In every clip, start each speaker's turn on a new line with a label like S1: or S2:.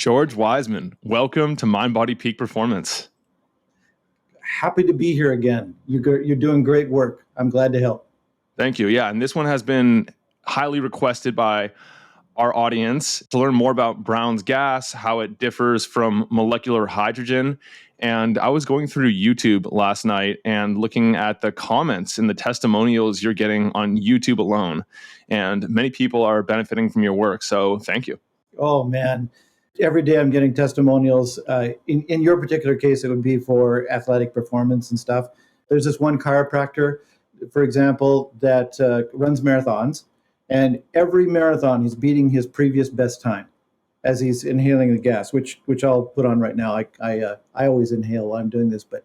S1: George Wiseman, welcome to Mind Body Peak Performance.
S2: Happy to be here again. You're doing great work. I'm glad to help.
S1: Thank you. Yeah, and this one has been highly requested by our audience to learn more about Brown's gas, how it differs from molecular hydrogen. And I was going through YouTube last night and looking at the comments and the testimonials you're getting on YouTube alone. And many people are benefiting from your work. So thank you.
S2: Oh, man. Every day I'm getting testimonials. In your particular case, it would be for athletic performance and stuff. There's this one chiropractor, for example, that runs marathons. And every marathon, he's beating his previous best time as he's inhaling the gas, which I'll put on right now. I always inhale while I'm doing this, but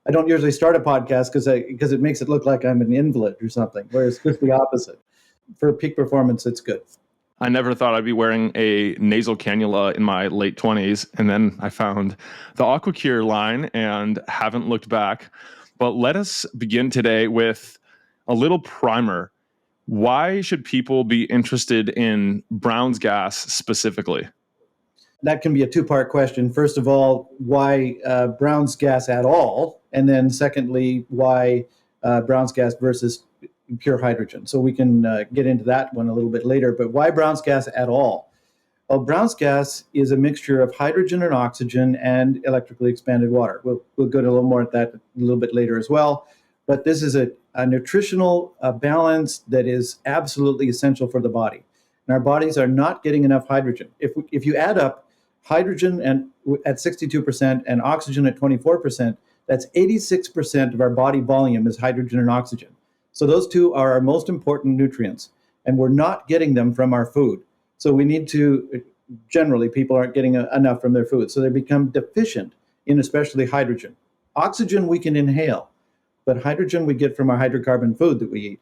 S2: I don't usually start a podcast because it makes it look like I'm an invalid or something, whereas it's the opposite. For peak performance, it's good.
S1: I never thought I'd be wearing a nasal cannula in my late 20s, and then I found the AquaCure line and haven't looked back. But let us begin today with a little primer. Why should people be interested in Brown's gas specifically?
S2: That can be a two-part question. First of all, why Brown's gas at all? And then secondly, why Brown's gas versus pure hydrogen. So we can get into that one a little bit later. But why Brown's gas at all? Well, Brown's gas is a mixture of hydrogen and oxygen and electrically expanded water. We'll go to a little more at that a little bit later as well. But this is a nutritional balance that is absolutely essential for the body. And our bodies are not getting enough hydrogen. If you add up hydrogen at 62% and oxygen at 24%, that's 86% of our body volume is hydrogen and oxygen. So those two are our most important nutrients, and we're not getting them from our food. So we need to, generally, people aren't getting enough from their food. So they become deficient in especially hydrogen. Oxygen we can inhale, but hydrogen we get from our hydrocarbon food that we eat.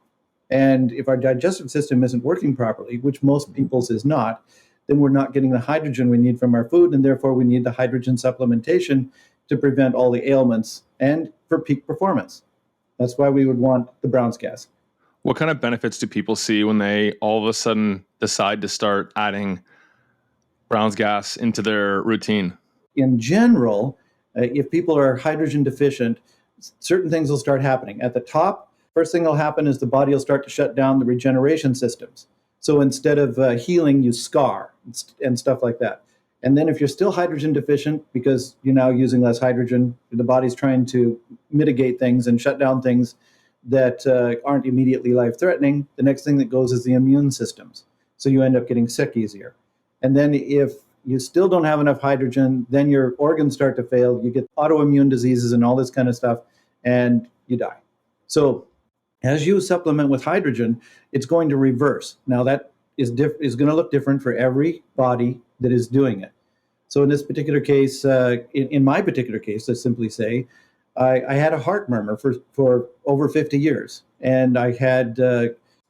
S2: And if our digestive system isn't working properly, which most people's is not, then we're not getting the hydrogen we need from our food, and therefore we need the hydrogen supplementation to prevent all the ailments and for peak performance. That's why we would want the Brown's gas.
S1: What kind of benefits do people see when they all of a sudden decide to start adding Brown's gas into their routine?
S2: In general, if people are hydrogen deficient, certain things will start happening. At the top, first thing will happen is the body will start to shut down the regeneration systems. So instead of healing, you scar and stuff like that. And then if you're still hydrogen deficient, because you're now using less hydrogen, the body's trying to mitigate things and shut down things that aren't immediately life-threatening, the next thing that goes is the immune systems. So you end up getting sick easier. And then if you still don't have enough hydrogen, then your organs start to fail, you get autoimmune diseases and all this kind of stuff, and you die. So as you supplement with hydrogen, it's going to reverse. Now that is going to look different for every body that is doing it. So in this particular case, in my particular case, let's simply say, I had a heart murmur for over 50 years. And I had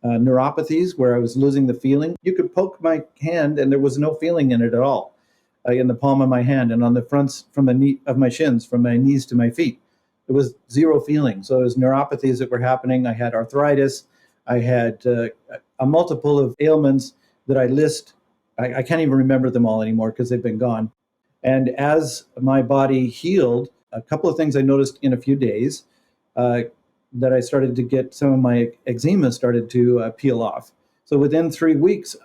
S2: neuropathies where I was losing the feeling. You could poke my hand and there was no feeling in it at all, in the palm of my hand and on the fronts from the knee of my shins, from my knees to my feet. There was zero feeling. So it was neuropathies that were happening. I had arthritis. I had a multiple of ailments that I list. I can't even remember them all anymore because they've been gone. And as my body healed, a couple of things I noticed in a few days, that I started to get some of my eczema started to peel off. So within 3 weeks,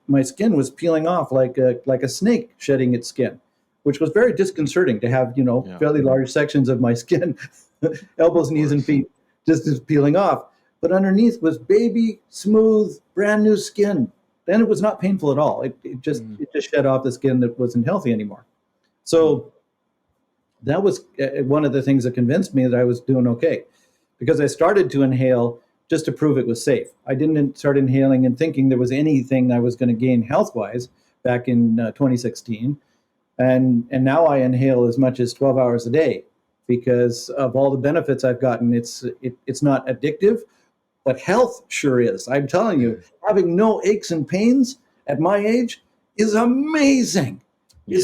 S2: my skin was peeling off like a snake shedding its skin, which was very disconcerting to have, fairly large sections of my skin, elbows, knees, and feet just peeling off. But underneath was baby, smooth, brand new skin. Then it was not painful at all. It just shed off the skin that wasn't healthy anymore. So that was one of the things that convinced me that I was doing okay, because I started to inhale just to prove it was safe. I didn't start inhaling and thinking there was anything I was going to gain health-wise back in 2016. And now I inhale as much as 12 hours a day because of all the benefits I've gotten. It's not addictive, but health sure is. I'm telling you, having no aches and pains at my age is amazing.
S1: Yeah.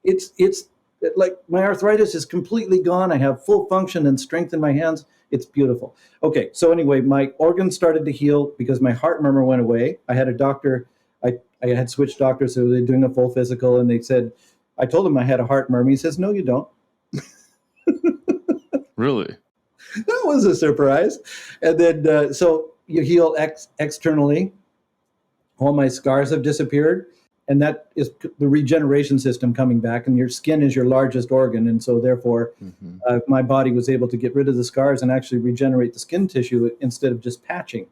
S2: It's like my arthritis is completely gone. I have full function and strength in my hands. It's beautiful. Okay, so anyway, my organs started to heal because my heart murmur went away. I had a doctor. I I had switched doctors, so they were doing a full physical, and they said, I told him I had a heart murmur. He says, no, you don't.
S1: Really?
S2: That was a surprise. And then, so you heal externally. All my scars have disappeared. And that is the regeneration system coming back. And your skin is your largest organ. And so therefore, my body was able to get rid of the scars and actually regenerate the skin tissue instead of just patching.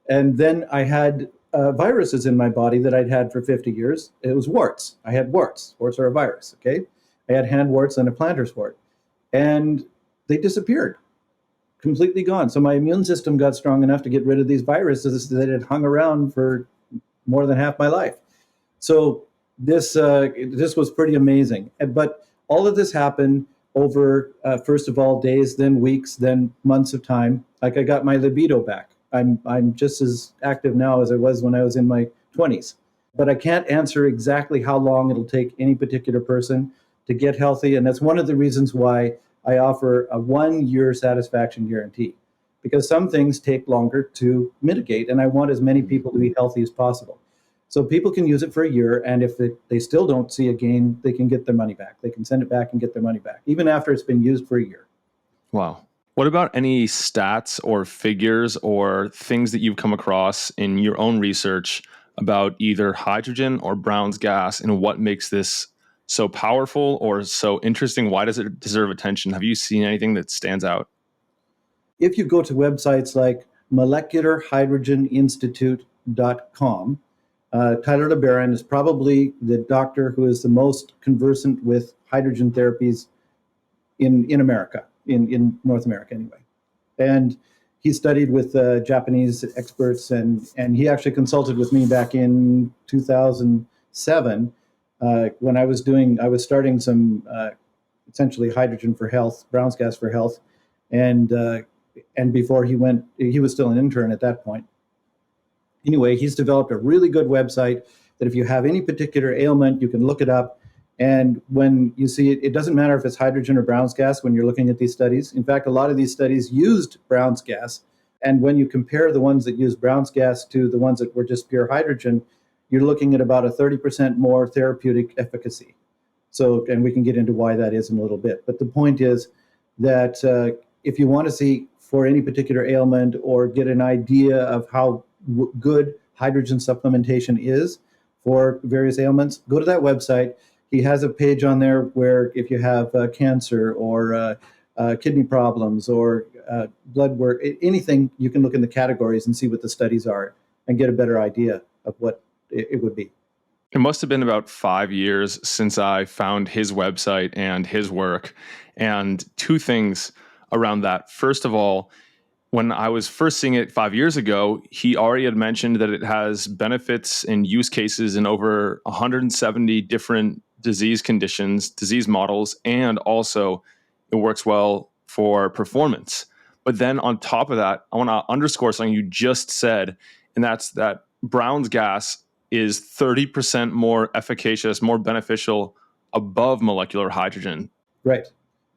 S2: And then I had viruses in my body that I'd had for 50 years. It was warts. I had warts. Warts are a virus, okay? I had hand warts and a plantar's wart. And they disappeared, completely gone. So my immune system got strong enough to get rid of these viruses that had hung around for more than half my life. So this was pretty amazing. But all of this happened over, first of all, days, then weeks, then months of time. Like I got my libido back. I'm just as active now as I was when I was in my 20s. But I can't answer exactly how long it'll take any particular person to get healthy. And that's one of the reasons why I offer a 1-year satisfaction guarantee, because some things take longer to mitigate, and I want as many people to be healthy as possible. So people can use it for a year, and if they still don't see a gain, they can get their money back. They can send it back and get their money back, even after it's been used for a year.
S1: Wow. What about any stats or figures or things that you've come across in your own research about either hydrogen or Brown's gas and what makes this so powerful or so interesting? Why does it deserve attention? Have you seen anything that stands out?
S2: If you go to websites like molecularhydrogeninstitute.com, Tyler LeBaron is probably the doctor who is the most conversant with hydrogen therapies in America, in North America anyway. And he studied with Japanese experts, and he actually consulted with me back in 2007 when I was starting some essentially hydrogen for health, Brown's gas for health, and before he was still an intern at that point. Anyway, he's developed a really good website that if you have any particular ailment, you can look it up. And when you see it, it doesn't matter if it's hydrogen or Brown's gas when you're looking at these studies. In fact, a lot of these studies used Brown's gas. And when you compare the ones that use Brown's gas to the ones that were just pure hydrogen, you're looking at about a 30% more therapeutic efficacy. So, and we can get into why that is in a little bit. But the point is that if you want to see for any particular ailment or get an idea of how good hydrogen supplementation is for various ailments, go to that website. He has a page on there where if you have cancer or kidney problems or blood work, anything, you can look in the categories and see what the studies are and get a better idea of what it would be.
S1: It must have been about 5 years since I found his website and his work. And two things around that. First of all, when I was first seeing it 5 years ago, he already had mentioned that it has benefits and use cases in over 170 different disease conditions, disease models, and also it works well for performance. But then on top of that, I want to underscore something you just said, and that's that Brown's gas is 30% more efficacious, more beneficial above molecular hydrogen.
S2: Right.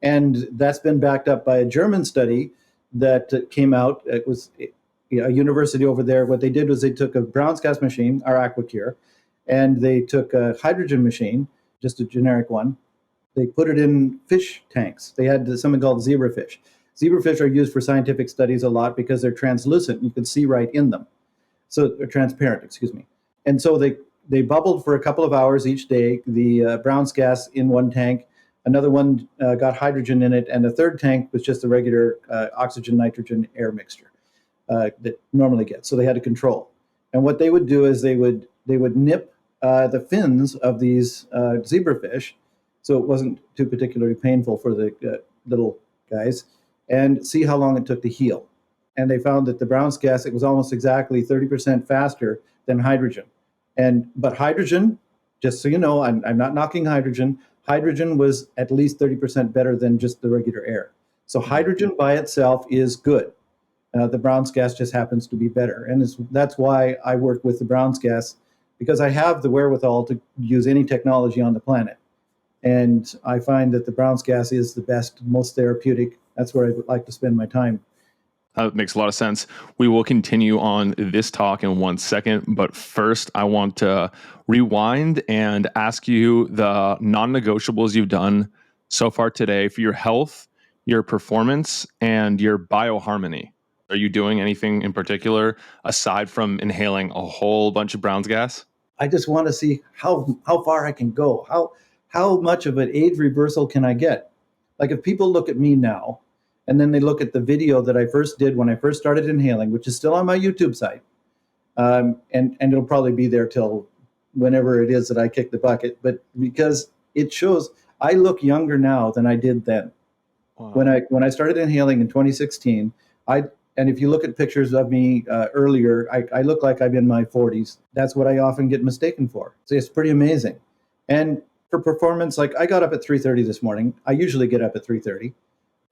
S2: And that's been backed up by a German study that came out. It was a university over there. What they did was they took a Brown's gas machine, our AquaCure, and they took a hydrogen machine, just a generic one. They put it in fish tanks. They had something called zebrafish. Zebrafish are used for scientific studies a lot because they're translucent. You can see right in them. So they're transparent, excuse me. And so they bubbled for a couple of hours each day, the Brown's gas in one tank. Another one got hydrogen in it, and a third tank was just the regular oxygen, nitrogen, air mixture that normally gets. So they had to control. And what they would do is they would nip the fins of these zebrafish, so it wasn't too particularly painful for the little guys, and see how long it took to heal. And they found that the Brown's gas, it was almost exactly 30% faster than hydrogen. But hydrogen, just so you know, I'm not knocking hydrogen. Hydrogen was at least 30% better than just the regular air. So hydrogen by itself is good. The Brown's gas just happens to be better. And that's why I work with the Brown's gas, because I have the wherewithal to use any technology on the planet. And I find that the Brown's gas is the best, most therapeutic. That's where I would like to spend my time.
S1: That makes a lot of sense. We will continue on this talk in 1 second, but first I want to rewind and ask you the non-negotiables you've done so far today for your health, your performance, and your bioharmony. Are you doing anything in particular aside from inhaling a whole bunch of Brown's gas?
S2: I just want to see how far I can go. How much of an age reversal can I get? Like if people look at me now, and then they look at the video that I first did when I first started inhaling, which is still on my YouTube site, and it'll probably be there till whenever it is that I kick the bucket. But because it shows, I look younger now than I did then. Wow. When I started inhaling in 2016, and if you look at pictures of me earlier, I look like I'm in my 40s. That's what I often get mistaken for. So it's pretty amazing. And for performance, like I got up at 3:30 this morning. I usually get up at 3:30.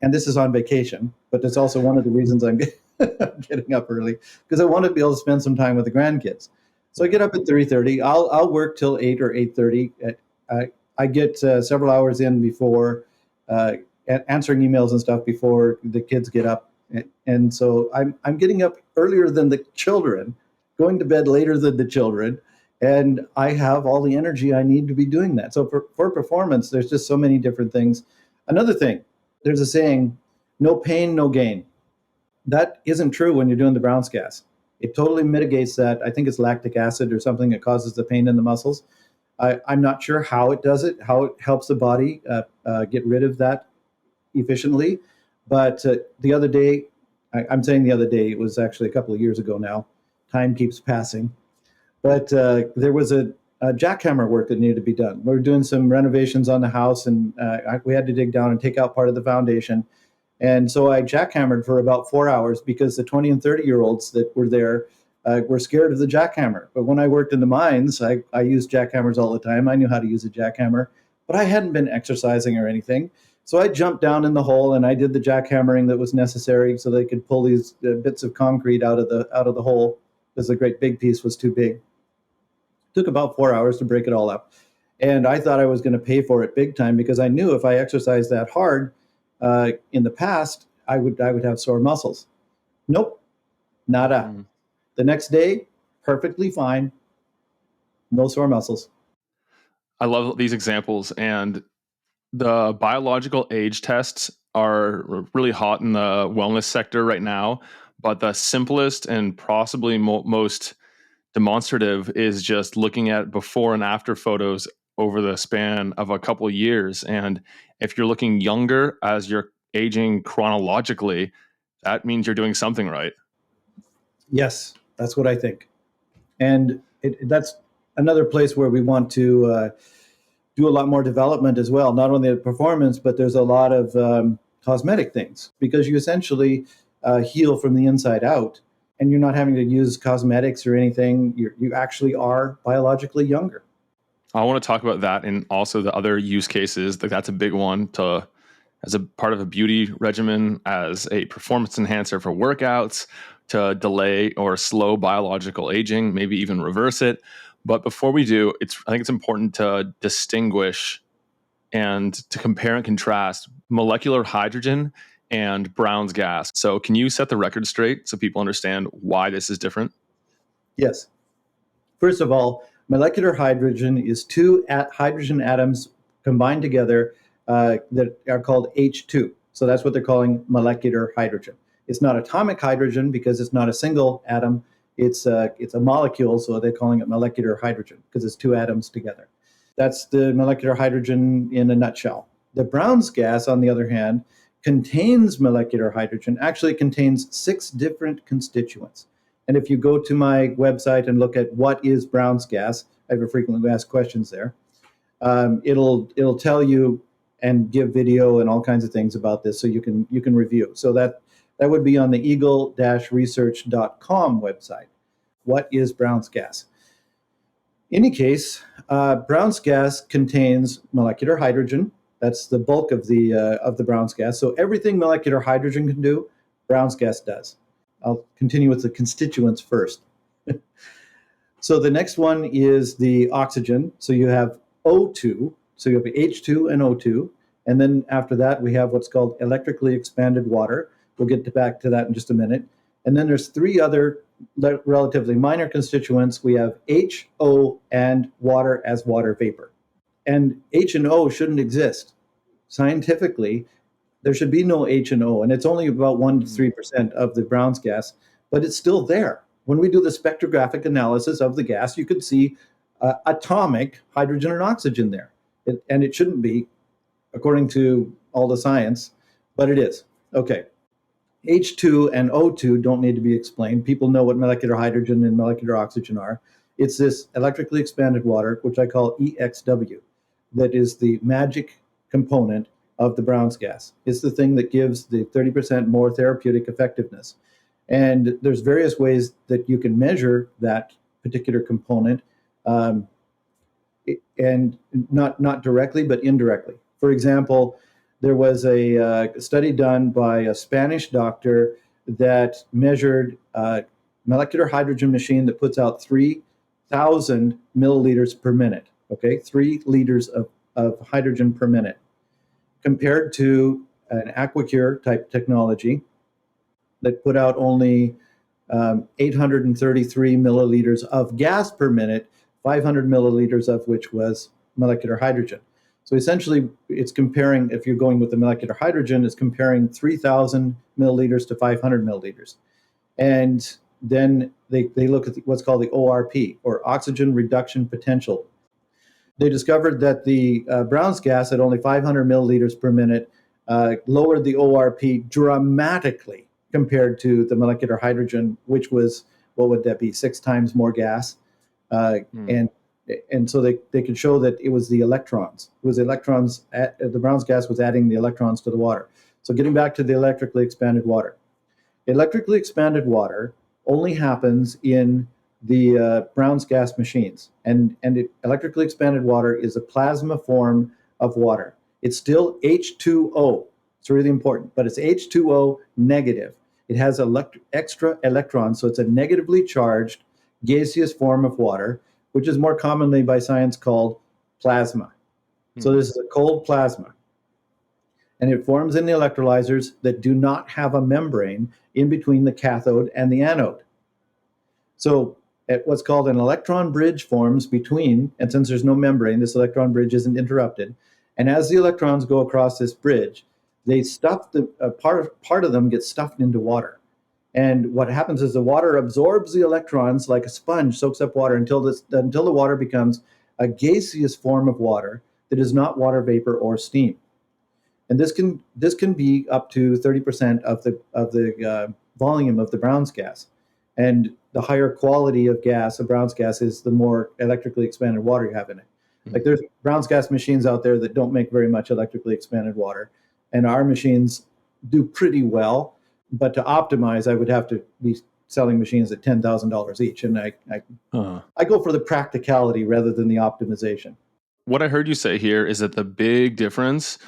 S2: And this is on vacation, but that's also one of the reasons I'm getting up early, because I want to be able to spend some time with the grandkids. So I get up at 3:30. I'll work till 8 or 8:30. I get several hours in before answering emails and stuff before the kids get up. And so I'm getting up earlier than the children, going to bed later than the children, and I have all the energy I need to be doing that. So for performance, there's just so many different things. Another thing, there's a saying, no pain, no gain. That isn't true when you're doing the Brown's gas. It totally mitigates that. I think it's lactic acid or something that causes the pain in the muscles. I'm not sure how it does it, how it helps the body get rid of that efficiently. But the other day, I'm saying the other day, it was actually a couple of years ago now. Time keeps passing. But there was a jackhammer work that needed to be done. We were doing some renovations on the house, and we had to dig down and take out part of the foundation. And so I jackhammered for about 4 hours because the 20 and 30-year-olds that were there were scared of the jackhammer. But when I worked in the mines, I used jackhammers all the time. I knew how to use a jackhammer, but I hadn't been exercising or anything. So I jumped down in the hole and I did the jackhammering that was necessary so they could pull these bits of concrete out of the hole because the great big piece was too big. Took about 4 hours to break it all up. And I thought I was going to pay for it big time because I knew if I exercised that hard in the past, I would have sore muscles. Nope, nada. The next day, perfectly fine. No sore muscles.
S1: I love these examples. And the biological age tests are really hot in the wellness sector right now. But the simplest and possibly most demonstrative is just looking at before and after photos over the span of a couple of years. And if you're looking younger as you're aging chronologically, that means you're doing something right.
S2: Yes, that's what I think. And that's another place where we want to do a lot more development as well, not only the performance, but there's a lot of cosmetic things because you essentially heal from the inside out. And you're not having to use cosmetics or anything. You actually are biologically younger.
S1: I want to talk about that and also the other use cases. That's a big one as a part of a beauty regimen, as a performance enhancer for workouts, to delay or slow biological aging, maybe even reverse it. But before we do, I think it's important to distinguish and to compare and contrast molecular hydrogen and Brown's gas. So can you set the record straight so people understand why this is different?
S2: Yes. First of all, molecular hydrogen is two hydrogen atoms combined together that are called H2. So that's what they're calling molecular hydrogen. It's not atomic hydrogen because it's not a single atom. It's a molecule, so they're calling it molecular hydrogen because it's two atoms together. That's the molecular hydrogen in a nutshell. The Brown's gas, on the other hand, contains molecular hydrogen, actually contains 6 different constituents. And if you go to my website and look at what is Brown's gas, I have a frequently asked questions there, it'll tell you and give video and all kinds of things about this so you can review. So that would be on the eagle-research.com website. What is Brown's gas? In any case, Brown's gas contains molecular hydrogen. That's the bulk of the Brown's gas. So everything molecular hydrogen can do, Brown's gas does. I'll continue with the constituents first. So the next one is the oxygen. So you have O2. So you have H2 and O2. And then after that, we have what's called electrically expanded water. We'll get back to that in just a minute. And then there's three other relatively minor constituents. We have H, O, and water as water vapor. And H and O shouldn't exist. Scientifically, there should be no H and O, and it's only about 1 to 3% of the Brown's gas, but it's still there. When we do the spectrographic analysis of the gas, you could see atomic hydrogen and oxygen there. And it shouldn't be, according to all the science, but it is. Okay. H2 and O2 don't need to be explained. People know what molecular hydrogen and molecular oxygen are. It's this electrically expanded water, which I call EXW, that is the magic component of the Brown's gas. It's the thing that gives the 30% more therapeutic effectiveness. And there's various ways that you can measure that particular component, and not directly, but indirectly. For example, there was a study done by a Spanish doctor that measured a molecular hydrogen machine that puts out 3,000 milliliters per minute, okay? 3 liters of hydrogen per minute, compared to an AquaCure type technology that put out only 833 milliliters of gas per minute, 500 milliliters of which was molecular hydrogen. So essentially, it's comparing, if you're going with the molecular hydrogen, it's comparing 3,000 milliliters to 500 milliliters. And then they look at what's called the ORP, or oxygen reduction potential. They discovered that the Brown's gas at only 500 milliliters per minute lowered the ORP dramatically compared to the molecular hydrogen, which was, what would that be, 6 times more gas. And so they could show that it was the electrons. It was electrons, the Brown's gas was adding the electrons to the water. So getting back to the electrically expanded water. Electrically expanded water only happens in the Brown's gas machines. And electrically expanded water is a plasma form of water. It's still H2O. It's really important, but it's H2O negative. It has extra electrons, so it's a negatively charged gaseous form of water, which is more commonly by science called plasma. So this is a cold plasma. And it forms in the electrolyzers that do not have a membrane in between the cathode and the anode. So what's called an electron bridge forms between, and since there's no membrane, this electron bridge isn't interrupted. And as the electrons go across this bridge, they stuff part of them gets stuffed into water. And what happens is the water absorbs the electrons like a sponge, soaks up water until the water becomes a gaseous form of water that is not water vapor or steam. And this can be up to 30% of the volume of the Brown's gas. And the higher quality of gas, of Brown's gas, is the more electrically expanded water you have in it. Like there's Brown's gas machines out there that don't make very much electrically expanded water, and our machines do pretty well. But to optimize, I would have to be selling machines at $10,000 each, and I go for the practicality rather than the optimization.
S1: What I heard you say here is that the big difference,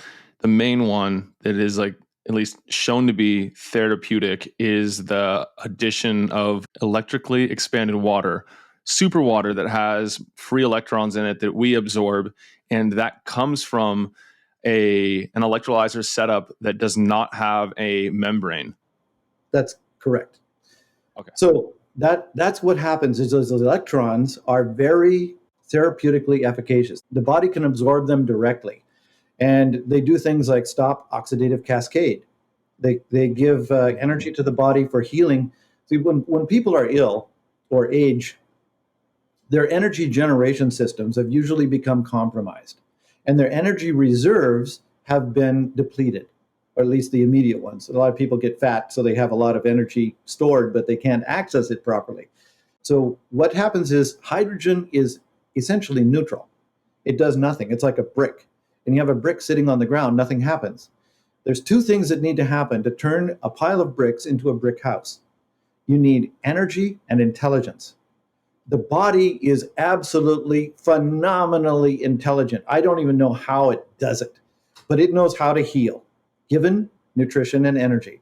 S1: the main one that is like at least shown to be therapeutic, is the addition of electrically expanded water, super water that has free electrons in it that we absorb, and that comes from an electrolyzer setup that does not have a membrane.
S2: That's correct.
S1: Okay.
S2: So that's what happens is those electrons are very therapeutically efficacious. The body can absorb them directly. And they do things like stop oxidative cascade. They give energy to the body for healing. See, when people are ill or age, their energy generation systems have usually become compromised. And their energy reserves have been depleted, or at least the immediate ones. A lot of people get fat, so they have a lot of energy stored, but they can't access it properly. So what happens is hydrogen is essentially neutral. It does nothing. It's like a brick. And you have a brick sitting on the ground, nothing happens. There's 2 things that need to happen to turn a pile of bricks into a brick house. You need energy and intelligence. The body is absolutely phenomenally intelligent. I don't even know how it does it, but it knows how to heal, given nutrition and energy.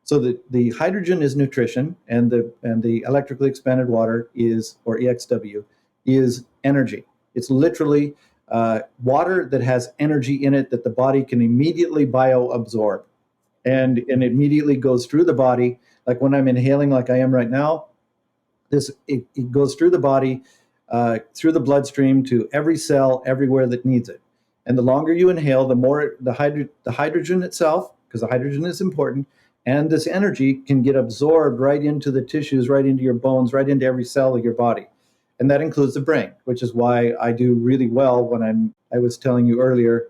S2: So the hydrogen is nutrition, and the electrically expanded water is, or EXW, is energy. It's literally water that has energy in it that the body can immediately bioabsorb. and it immediately goes through the body. Like when I'm inhaling, like I am right now, it goes through the body, through the bloodstream to every cell, everywhere that needs it. And the longer you inhale, the more the hydrogen itself, because the hydrogen is important, and this energy can get absorbed right into the tissues, right into your bones, right into every cell of your body. And that includes the brain, which is why I do really well when I was telling you earlier,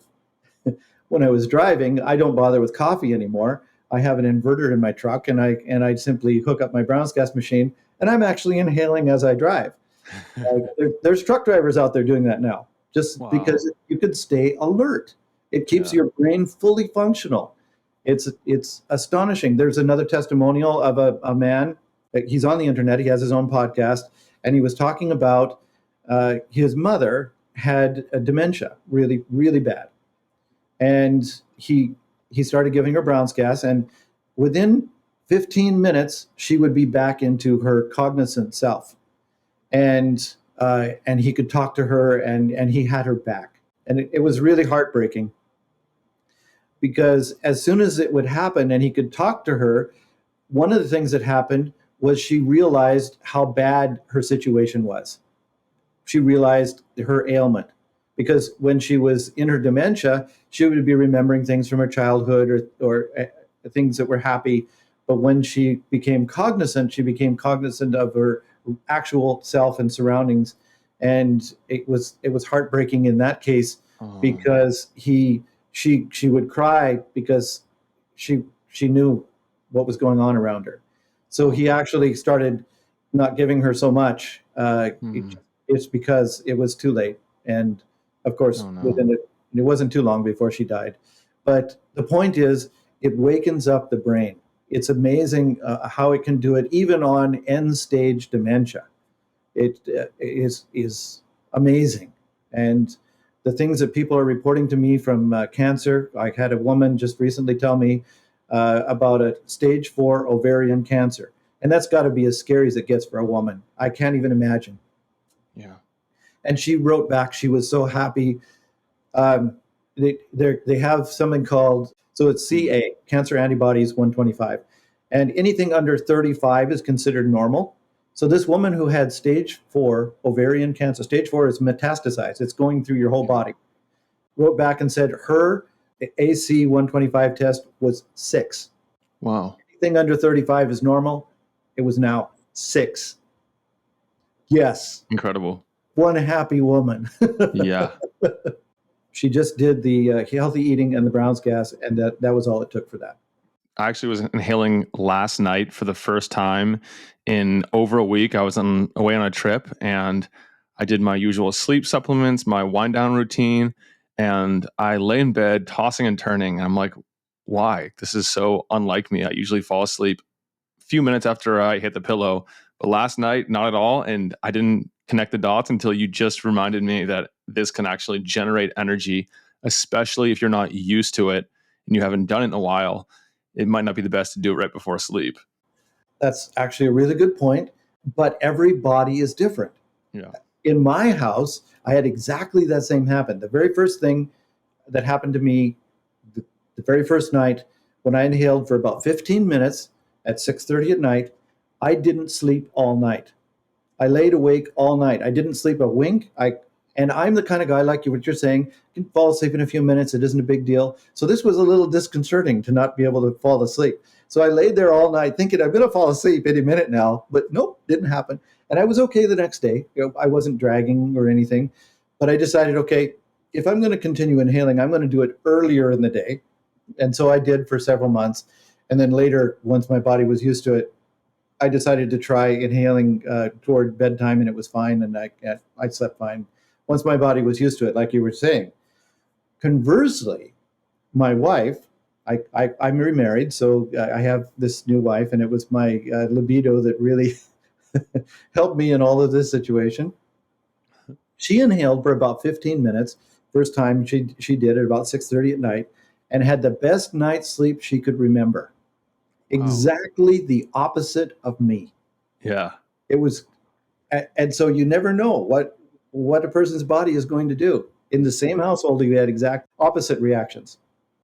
S2: when I was driving, I don't bother with coffee anymore. I have an inverter in my truck, and I simply hook up my Brown's gas machine, and I'm actually inhaling as I drive. There's truck drivers out there doing that now, just
S1: Wow.
S2: because you can stay alert. It keeps your brain fully functional. It's astonishing. There's another testimonial of a man. He's on the internet. He has his own podcast, and he was talking about his mother had a dementia, really, really bad, and he started giving her Brown's gas, and within 15 minutes she would be back into her cognizant self, and he could talk to her, and he had her back, and it was really heartbreaking because as soon as it would happen and he could talk to her, one of the things that happened was she realized how bad her situation was. She realized her ailment, because when she was in her dementia, she would be remembering things from her childhood or things that were happy. But when she became cognizant of her actual self and surroundings, and it was heartbreaking in that case, because she would cry because she knew what was going on around her. So he actually started not giving her so much. It's because it was too late, and of course, it wasn't too long before she died. But the point is, it wakens up the brain. It's amazing how it can do it, even on end-stage dementia. It is amazing. And the things that people are reporting to me from cancer, I had a woman just recently tell me about a stage 4 ovarian cancer. And that's got to be as scary as it gets for a woman. I can't even imagine.
S1: Yeah.
S2: And she wrote back, she was so happy. They have something called, so it's CA, cancer antibodies 125. And anything under 35 is considered normal. So this woman who had stage 4 ovarian cancer, stage 4 is metastasized, it's going through your whole body, wrote back and said her AC 125 test was 6.
S1: Wow.
S2: Anything under 35 is normal. It was now 6. Yes.
S1: Incredible.
S2: One happy woman.
S1: Yeah.
S2: She just did the healthy eating and the Brown's gas, and that was all it took for that.
S1: I actually was inhaling last night for the first time in over a week. I was away on a trip, and I did my usual sleep supplements, my wind down routine, and I lay in bed tossing and turning. And I'm like, why? This is so unlike me. I usually fall asleep a few minutes after I hit the pillow, but last night, not at all. And I didn't connect the dots until you just reminded me that this can actually generate energy, especially if you're not used to it and you haven't done it in a while. It might not be the best to do it right before sleep.
S2: That's actually a really good point, but every body is different.
S1: Yeah.
S2: In my house, I had exactly that same happen. The very first thing that happened to me, the very first night, when I inhaled for about 15 minutes at 6:30 at night, I didn't sleep all night. I laid awake all night. I didn't sleep a wink. And I'm the kind of guy, like what you're saying, you can fall asleep in a few minutes. It isn't a big deal. So this was a little disconcerting to not be able to fall asleep. So I laid there all night thinking I'm going to fall asleep any minute now, but nope, didn't happen. And I was okay the next day. I wasn't dragging or anything, but I decided, okay, if I'm going to continue inhaling, I'm going to do it earlier in the day. And so I did for several months. And then later, once my body was used to it, I decided to try inhaling toward bedtime, and it was fine, and I slept fine once my body was used to it, like you were saying. Conversely, my wife, I'm remarried, so I have this new wife, and it was my libido that really helped me in all of this situation. She inhaled for about 15 minutes, first time she did at about 6:30 at night, and had the best night's sleep she could remember. Exactly the opposite of me.
S1: Yeah.
S2: It was, and so you never know what a person's body is going to do. In the same household, you had exact opposite reactions.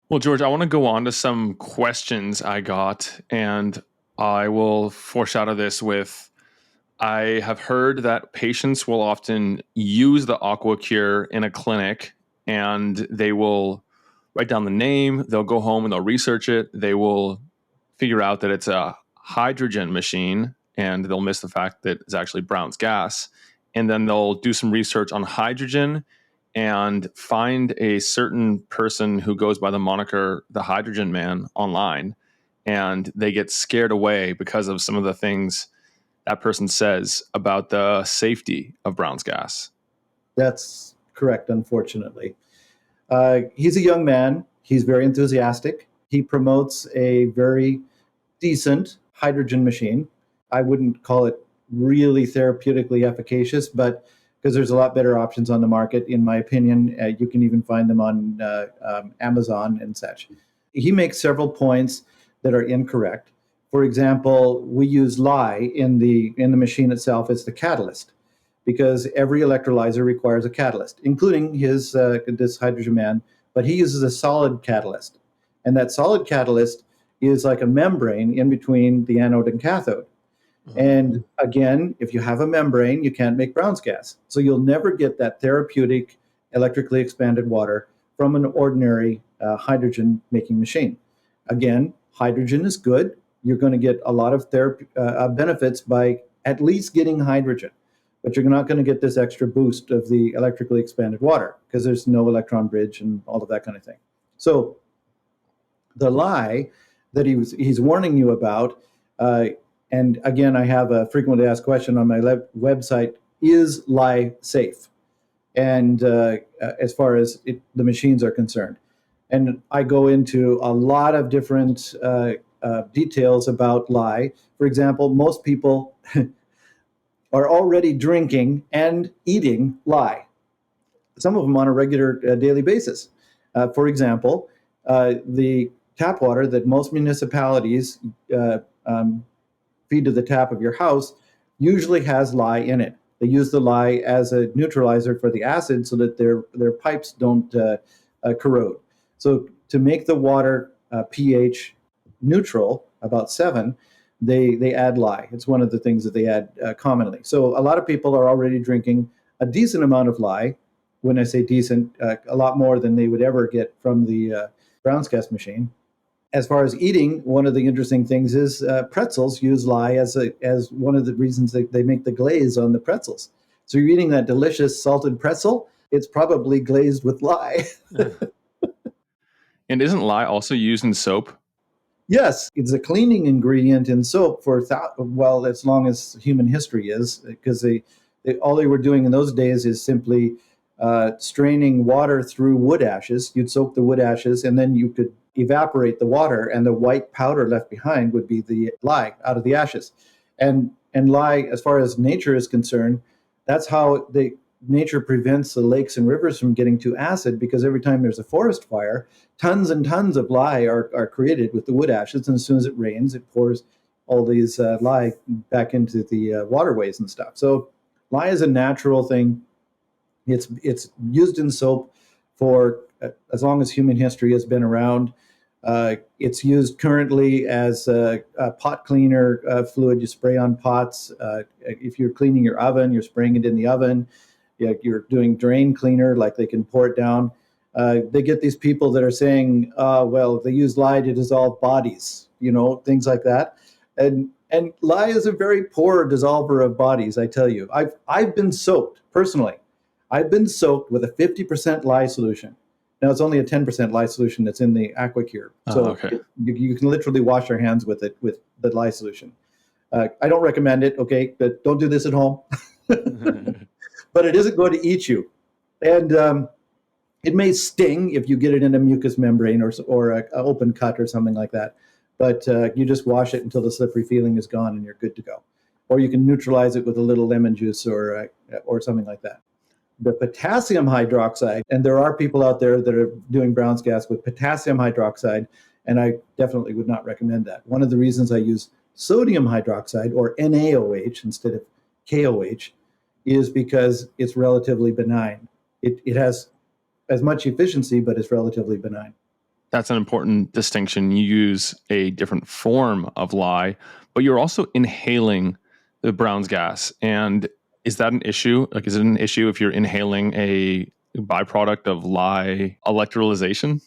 S1: Well, George, I want to go on to some questions I got, and I will foreshadow this with I have heard that patients will often use the AquaCure in a clinic and they will write down the name, they'll go home and they'll research it, they will figure out that it's a hydrogen machine and they'll miss the fact that it's actually Brown's gas. And then they'll do some research on hydrogen and find a certain person who goes by the moniker the Hydrogen Man online. And they get scared away because of some of the things that person says about the safety of Brown's gas.
S2: That's correct, unfortunately. He's a young man. He's very enthusiastic. He promotes a very decent hydrogen machine. I wouldn't call it really therapeutically efficacious, but because there's a lot better options on the market, in my opinion. You can even find them on Amazon and such. He makes several points that are incorrect. For example, we use lye in the machine itself as the catalyst, because every electrolyzer requires a catalyst, including his this hydrogen man, but he uses a solid catalyst. And that solid catalyst is like a membrane in between the anode and cathode. And again, if you have a membrane, you can't make Brown's gas. So you'll never get that therapeutic electrically expanded water from an ordinary hydrogen making machine. Again, hydrogen is good. You're going to get a lot of benefits by at least getting hydrogen, but you're not going to get this extra boost of the electrically expanded water because there's no electron bridge and all of that kind of thing. So the lye that he's warning you about, and again, I have a frequently asked question on my website, is lye safe? And as far as the machines are concerned. And I go into a lot of different details about lye. For example, most people are already drinking and eating lye, some of them on a regular daily basis. For example, the tap water that most municipalities feed to the tap of your house usually has lye in it. They use the lye as a neutralizer for the acid so that their pipes don't corrode. So to make the water pH neutral, about 7, they add lye. It's one of the things that they add commonly. So a lot of people are already drinking a decent amount of lye. When I say decent, a lot more than they would ever get from the Brown's gas machine. As far as eating, one of the interesting things is pretzels use lye as one of the reasons they make the glaze on the pretzels. So you're eating that delicious salted pretzel, it's probably glazed with lye.
S1: And isn't lye also used in soap?
S2: Yes, it's a cleaning ingredient in soap for as long as human history is, because all they were doing in those days is simply straining water through wood ashes. You'd soak the wood ashes, and then you could evaporate the water, and the white powder left behind would be the lye out of the ashes. And lye, as far as nature is concerned, that's how nature prevents the lakes and rivers from getting too acid, because every time there's a forest fire, tons and tons of lye are created with the wood ashes, and as soon as it rains, it pours all these lye back into the waterways and stuff. So lye is a natural thing. It's used in soap for as long as human history has been around. It's used currently as a pot cleaner fluid. You spray on pots. If you're cleaning your oven, you're spraying it in the oven. You're doing drain cleaner, like they can pour it down. They get these people that are saying, well, they use lye to dissolve bodies, things like that. And lye is a very poor dissolver of bodies, I tell you. I've been soaked, personally. I've been soaked with a 50% lye solution. Now, it's only a 10% lye solution that's in the AquaCure. So
S1: okay.
S2: You can literally wash your hands with it, with the lye solution. I don't recommend it, okay? But don't do this at home. But it isn't going to eat you. And it may sting if you get it in a mucous membrane or an open cut or something like that. But you just wash it until the slippery feeling is gone and you're good to go. Or you can neutralize it with a little lemon juice or something like that. The potassium hydroxide, and there are people out there that are doing Brown's gas with potassium hydroxide, and I definitely would not recommend that. One of the reasons I use sodium hydroxide, or NaOH, instead of KOH, is because it's relatively benign. It has as much efficiency, but it's relatively benign.
S1: That's an important distinction. You use a different form of lye, but you're also inhaling the Brown's gas. And is that an issue? Like, is it an issue if you're inhaling a byproduct of lye electrolyzation?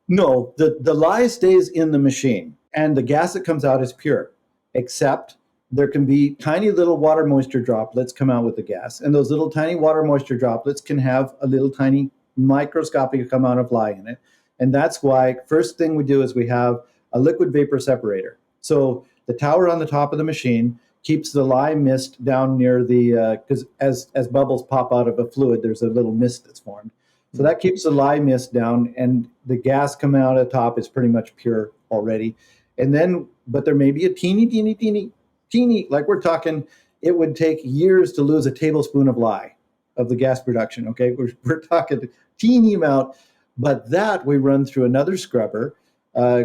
S2: No, the lye stays in the machine and the gas that comes out is pure, except there can be tiny little water moisture droplets come out with the gas. And those little tiny water moisture droplets can have a little tiny microscopic amount of lye in it. And that's why first thing we do is we have a liquid vapor separator. So the tower on the top of the machine keeps the lye mist down near the, because as bubbles pop out of a fluid, there's a little mist that's formed. So that keeps the lye mist down, and the gas coming out of the top is pretty much pure already. And then, but there may be a teeny, like we're talking, it would take years to lose a tablespoon of lye of the gas production. Okay, we're talking teeny amount, but that we run through another scrubber,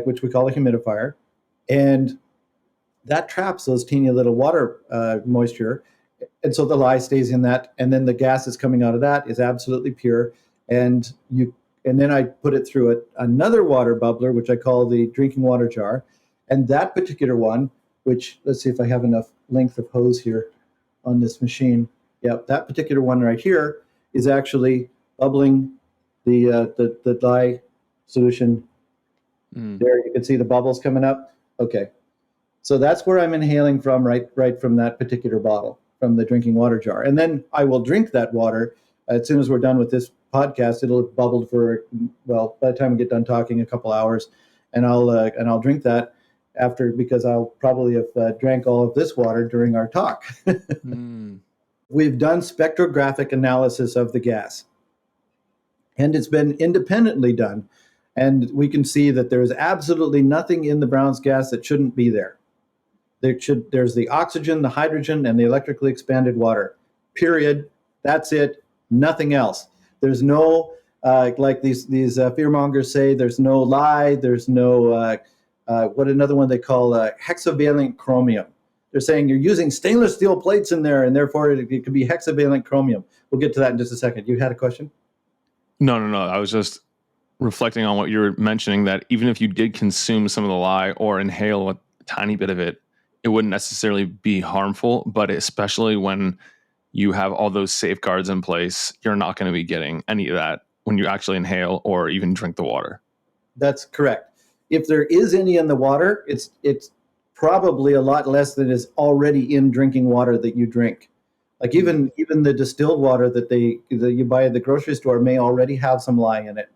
S2: which we call a humidifier, and that traps those teeny little water moisture, and so the lye stays in that, and then the gas that's coming out of that is absolutely pure. And then I put it through another water bubbler, which I call the drinking water jar. And that particular one, which, let's see if I have enough length of hose here on this machine. Yep, that particular one right here is actually bubbling the lye solution. There, you can see the bubbles coming up. Okay, so that's where I'm inhaling from, right from that particular bottle, from the drinking water jar. And then I will drink that water as soon as we're done with this podcast. It'll have bubbled for, well, by the time we get done talking, a couple hours, and I'll drink that after, because I'll probably have drank all of this water during our talk. We've done spectrographic analysis of the gas, and it's been independently done, and we can see that there is absolutely nothing in the Brown's gas that shouldn't be there. There's the oxygen, the hydrogen, and the electrically expanded water. Period. That's it. Nothing else. There's no, like these fearmongers say, there's no lye, there's no, what another one they call hexavalent chromium. They're saying you're using stainless steel plates in there, and therefore it could be hexavalent chromium. We'll get to that in just a second. You had a question?
S1: No. I was just reflecting on what you were mentioning, that even if you did consume some of the lye or inhale a tiny bit of it, it wouldn't necessarily be harmful, but especially when you have all those safeguards in place, you're not going to be getting any of that when you actually inhale or even drink the water. That's
S2: correct. If there is any in the water, it's probably a lot less than is already in drinking water that you drink. Like even the distilled water that you buy at the grocery store may already have some lye in it,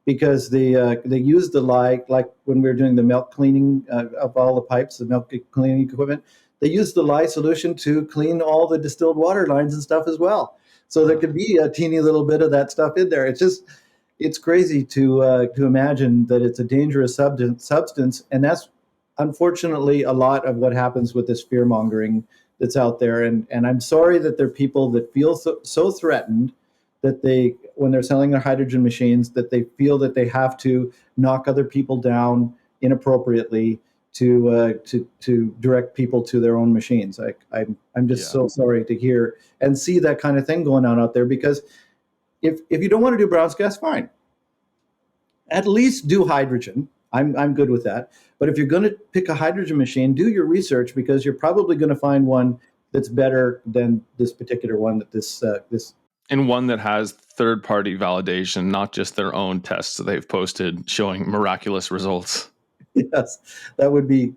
S2: because they use the lye, like when we were doing the milk cleaning of all the pipes, the milk cleaning equipment. They use the lye solution to clean all the distilled water lines and stuff as well. So there could be a teeny little bit of that stuff in there. It's crazy to imagine that it's a dangerous substance, and that's unfortunately a lot of what happens with this fear mongering that's out there. And I'm sorry that there are people that feel so threatened that when they're selling their hydrogen machines, that they feel that they have to knock other people down inappropriately to direct people to their own machines. I'm just so sorry to hear and see that kind of thing going on out there, because if you don't want to do Brown's gas, fine. At least do hydrogen. I'm good with that. But if you're going to pick a hydrogen machine, do your research, because you're probably going to find one that's better than this particular one that this
S1: and one that has third-party validation, not just their own tests that they've posted showing miraculous results.
S2: Yes, that would be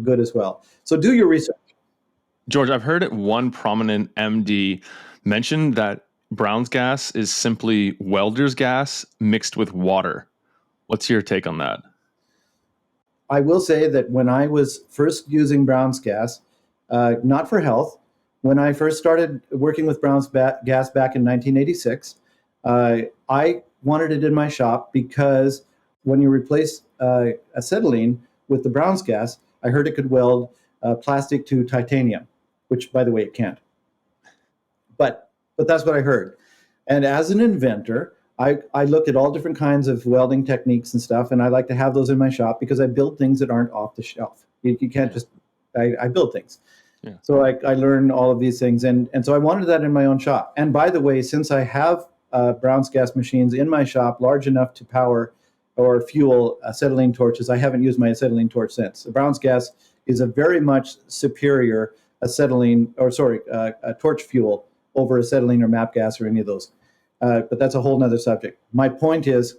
S2: good as well. So do your research.
S1: George, I've heard one prominent MD mention that Brown's gas is simply welder's gas mixed with water. What's your take on that?
S2: I will say that when I was first using Brown's gas, not for health, when I first started working with Brown's gas back in 1986, I wanted it in my shop because when you replace acetylene with the Brown's gas, I heard it could weld plastic to titanium, which, by the way, it can't. But that's what I heard. And as an inventor, I look at all different kinds of welding techniques and stuff, and I like to have those in my shop because I build things that aren't off the shelf. You can't just, I build things. Yeah. So I learn all of these things, and so I wanted that in my own shop. And by the way, since I have Brown's gas machines in my shop large enough to power or fuel, acetylene torches. I haven't used my acetylene torch since. The Brown's gas is a very much superior torch fuel over acetylene or MAP gas or any of those. But that's a whole nother subject. My point is,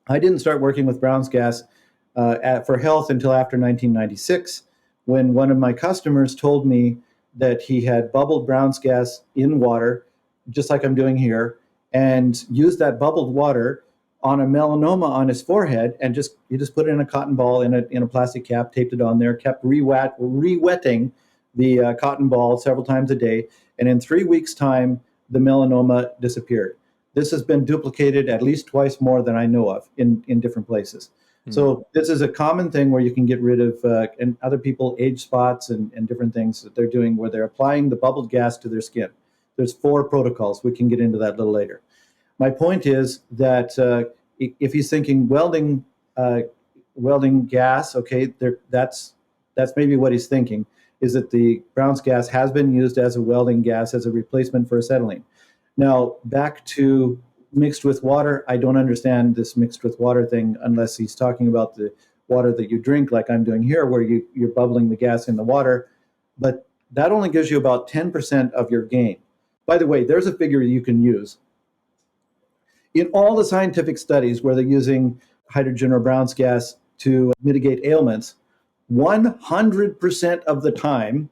S2: I didn't start working with Brown's gas for health until after 1996, when one of my customers told me that he had bubbled Brown's gas in water, just like I'm doing here, and used that bubbled water on a melanoma on his forehead, and you just put it in a cotton ball in a plastic cap, taped it on there, kept re-wetting the cotton ball several times a day, and in 3 weeks' time, the melanoma disappeared. This has been duplicated at least twice more than I know of in different places. So this is a common thing where you can get rid of, and other people, age spots and different things that they're doing where they're applying the bubbled gas to their skin. There's 4 protocols. We can get into that a little later. My point is that if he's thinking welding gas, okay, that's maybe what he's thinking, is that the Brown's gas has been used as a welding gas as a replacement for acetylene. Now, back to mixed with water, I don't understand this mixed with water thing unless he's talking about the water that you drink, like I'm doing here, where you're bubbling the gas in the water. But that only gives you about 10% of your gain. By the way, there's a figure you can use. In all the scientific studies where they're using hydrogen or Brown's gas to mitigate ailments, 100% of the time,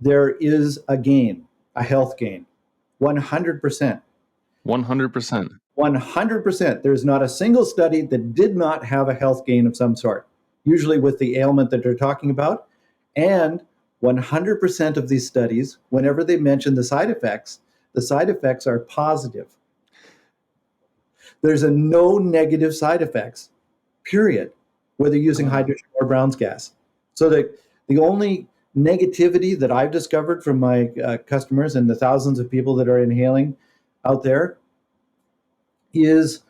S2: there is a gain, a health gain. 100%.
S1: 100%.
S2: 100%. There's not a single study that did not have a health gain of some sort, usually with the ailment that they're talking about. And 100% of these studies, whenever they mention the side effects are positive. There's no negative side effects, period, whether using hydrogen or Brown's gas. So the only negativity that I've discovered from my customers and the thousands of people that are inhaling out there is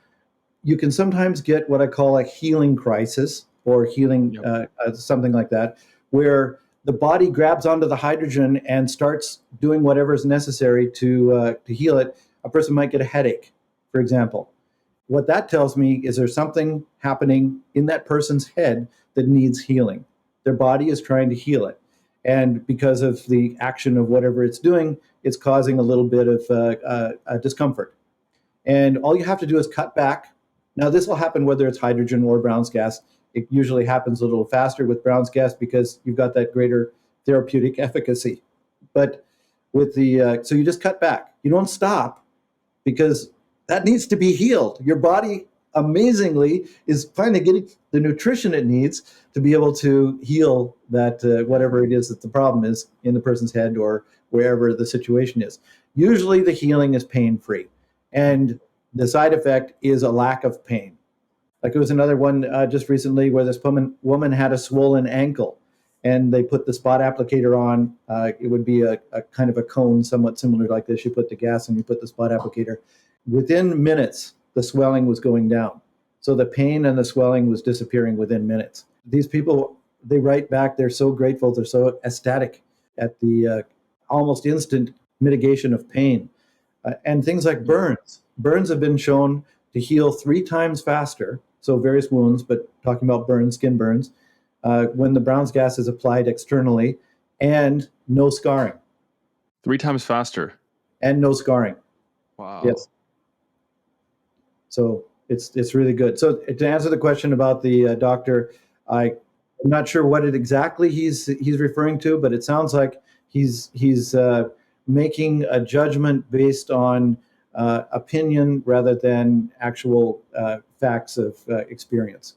S2: you can sometimes get what I call a healing crisis or healing, something like that, where the body grabs onto the hydrogen and starts doing whatever is necessary to heal it. A person might get a headache, for example. What that tells me is there's something happening in that person's head that needs healing. Their body is trying to heal it. And because of the action of whatever it's doing, it's causing a little bit of discomfort. And all you have to do is cut back. Now, this will happen whether it's hydrogen or Brown's gas. It usually happens a little faster with Brown's gas because you've got that greater therapeutic efficacy. But with so you just cut back. You don't stop because that needs to be healed. Your body, amazingly, is finally getting the nutrition it needs to be able to heal that whatever it is that the problem is in the person's head or wherever the situation is. Usually the healing is pain-free. And the side effect is a lack of pain. Like it was another one just recently where this woman had a swollen ankle and they put the spot applicator on. It would be a kind of a cone, somewhat similar like this. You put the gas and you put the spot applicator. Within minutes, the swelling was going down. So the pain and the swelling was disappearing within minutes. These people, they write back, they're so grateful, they're so ecstatic at the almost instant mitigation of pain. And things like burns. Burns have been shown to heal 3 times faster, so various wounds, but talking about burns, skin burns, when the Brown's gas is applied externally, and no scarring.
S1: 3 times faster.
S2: And no scarring.
S1: Wow.
S2: Yes. So it's really good. So to answer the question about the doctor, I'm not sure what it exactly he's referring to, but it sounds like he's making a judgment based on opinion rather than actual facts of experience.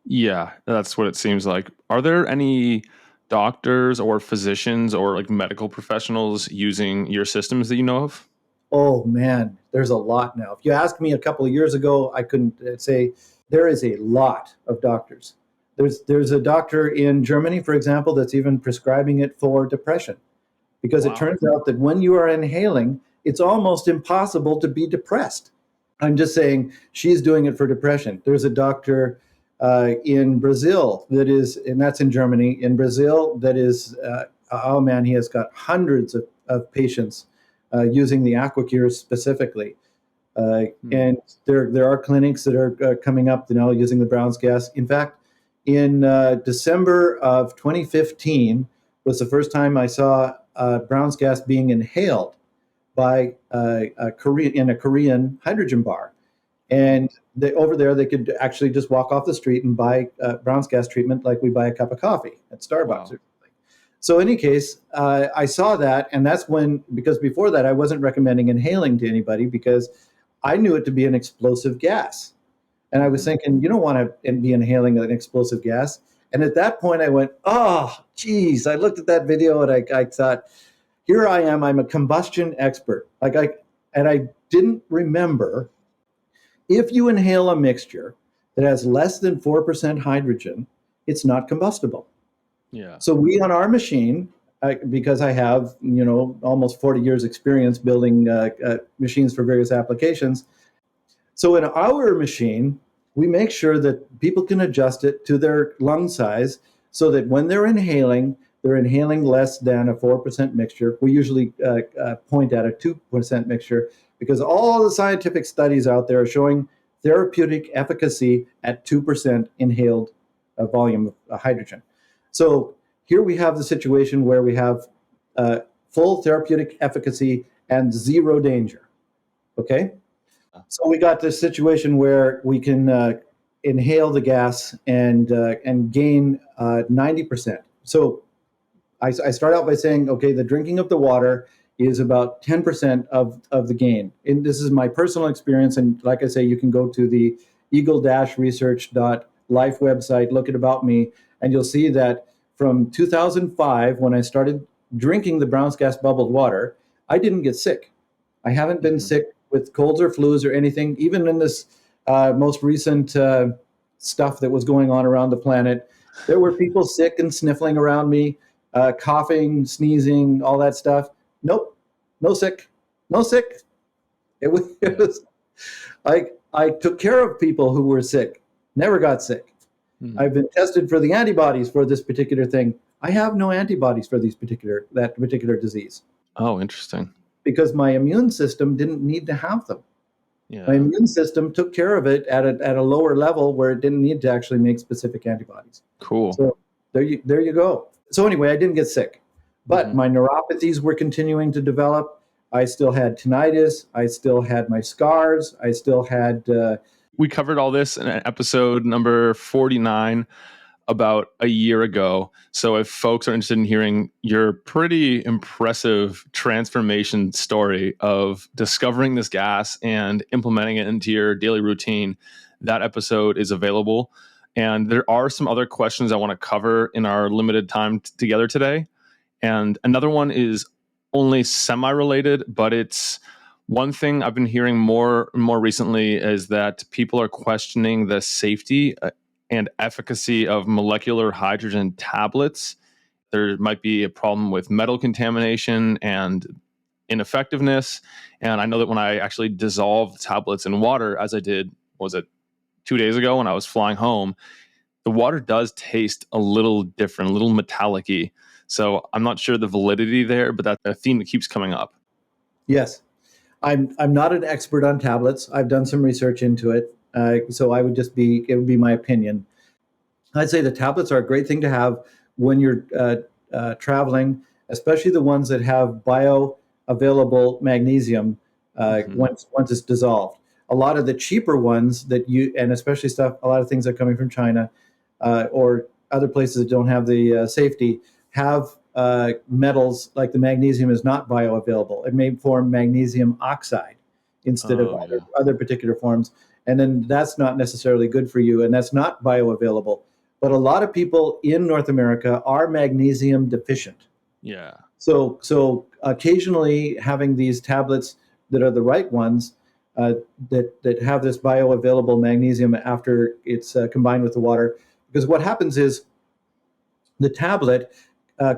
S1: Yeah, that's what it seems like. Are there any doctors or physicians or like medical professionals using your systems that you know of?
S2: Oh man, there's a lot now. If you asked me a couple of years ago, I couldn't say. There is a lot of doctors. There's a doctor in Germany, for example, that's even prescribing it for depression, because It turns out that when you are inhaling, it's almost impossible to be depressed. I'm just saying she's doing it for depression. There's a doctor in Brazil that is, and that's in Germany, in Brazil, that is, oh man, he has got hundreds of patients using the AquaCure specifically. And there are clinics that are coming up now using the Brown's gas. In fact, in December of 2015 was the first time I saw Brown's gas being inhaled by a Korean hydrogen bar. And over there, they could actually just walk off the street and buy Brown's gas treatment like we buy a cup of coffee at Starbucks. Wow. Or something. So in any case, I saw that, and that's when, because before that, I wasn't recommending inhaling to anybody because I knew it to be an explosive gas. And I was thinking, you don't want to be inhaling an explosive gas. And at that point, I went, oh, geez. I looked at that video and I thought, here I am. I'm a combustion expert. And I didn't remember, if you inhale a mixture that has less than 4% hydrogen, it's not combustible.
S1: Yeah.
S2: So we on our machine, because I have almost 40 years experience building machines for various applications. So in our machine, we make sure that people can adjust it to their lung size so that when they're inhaling less than a 4% mixture. We usually point at a 2% mixture because all the scientific studies out there are showing therapeutic efficacy at 2% inhaled volume of hydrogen. So here we have the situation where we have full therapeutic efficacy and zero danger. Okay? So we got this situation where we can inhale the gas and gain 90%. So I start out by saying, okay, the drinking of the water is about 10% of the gain. And this is my personal experience. And like I say, you can go to the eagle-research.life website, look at About Me, and you'll see that from 2005, when I started drinking the Brown's gas bubbled water, I didn't get sick. I haven't been sick with colds or flus or anything, even in this most recent stuff that was going on around the planet. There were people sick and sniffling around me, coughing, sneezing, all that stuff. Nope, no sick. It was I took care of people who were sick, never got sick. I've been tested for the antibodies for this particular thing. I have no antibodies for that particular disease.
S1: Oh, interesting.
S2: Because my immune system didn't need to have them. Yeah. My immune system took care of it at a lower level where it didn't need to actually make specific antibodies.
S1: Cool.
S2: So there you go. So anyway, I didn't get sick, but my neuropathies were continuing to develop. I still had tinnitus. I still had my scars. I still had...
S1: We covered all this in episode number 49 about a year ago. So if folks are interested in hearing your pretty impressive transformation story of discovering this gas and implementing it into your daily routine, that episode is available. And there are some other questions I want to cover in our limited time together today. And another one is only semi-related, but it's one thing I've been hearing more recently is that people are questioning the safety and efficacy of molecular hydrogen tablets. There might be a problem with metal contamination and ineffectiveness. And I know that when I actually dissolved tablets in water, as I did, was it 2 days ago when I was flying home, the water does taste a little different, a little metallic-y. So I'm not sure the validity there, but that's a theme that keeps coming up.
S2: Yes. I'm not an expert on tablets. I've done some research into it. So it would be my opinion. I'd say the tablets are a great thing to have when you're traveling, especially the ones that have bioavailable magnesium once it's dissolved. A lot of the cheaper ones and especially a lot of things that are coming from China or other places that don't have the safety, have metals like the magnesium is not bioavailable. It may form magnesium oxide instead of other particular forms. And then that's not necessarily good for you, and that's not bioavailable. But a lot of people in North America are magnesium deficient.
S1: Yeah.
S2: So occasionally having these tablets that are the right ones that have this bioavailable magnesium after it's combined with the water, because what happens is the tablet